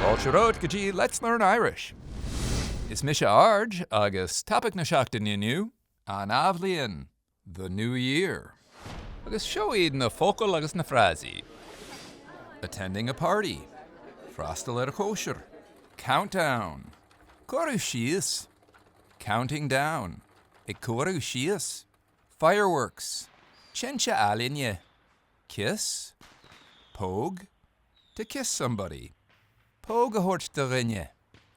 Shirot Gaji, let's learn Irish. Is Misha Arj, agus topic na seachtain inniu, an Athbhliain, the new year. Agus shoid na Focail agus na Frásaí. Attending a party. Freastal Cóisir. Countdown. Síos. Counting down. Síos. Fireworks. Tinte ealaíne. Kiss. Pogue. To kiss somebody. Pogue a hort dhuine.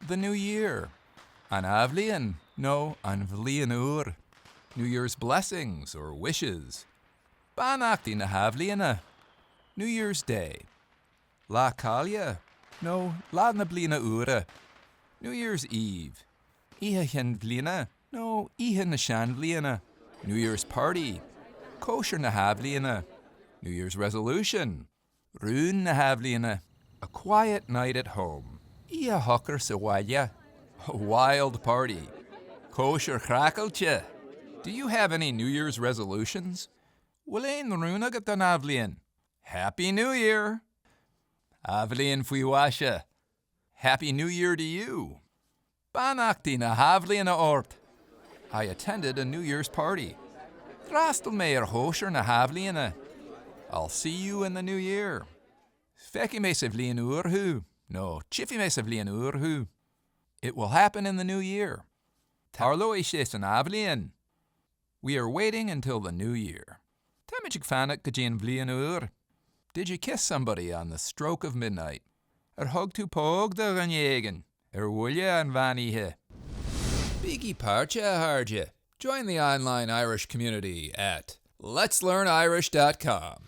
The new year. An Athbhliain. No, an Bhliain. New Year's blessings or wishes. Beannachtaí na hAthbhliana. New Year's Day. La Caille. No, la na Bliana Úire. New Year's Eve. HAthbhliana. No, na Seanbhliana. New Year's Party. Cóisir na hAthbhliana. New Year's Resolution. Rúin na hAthbhliana. A quiet night at home. Hocair sa bhaile. A wild party. Chraiceáilte. Do you have any New Year's resolutions? Bhliain rúin agat an Athbhliain. Happy New Year! Athbhliain faoi mhaise. Happy New Year to you. Beannachtaí na hAthbhliana ort. I attended a New Year's party. Freastal me chóisir na hAthbhliana. I'll see you in the new year. Feici me sa bhliain. No, chiffy me sa bhliain. It will happen in the new year. Oíche an Athbhliain. We are waiting until the new year. Táimid fanach go dtí Bhliain. Did you kiss somebody on the stroke of midnight? Hug tú póg de ghanéigean. Bhfuil an bhainithe. Bígí páirte a háirde. Join the online Irish community at letslearnirish.com.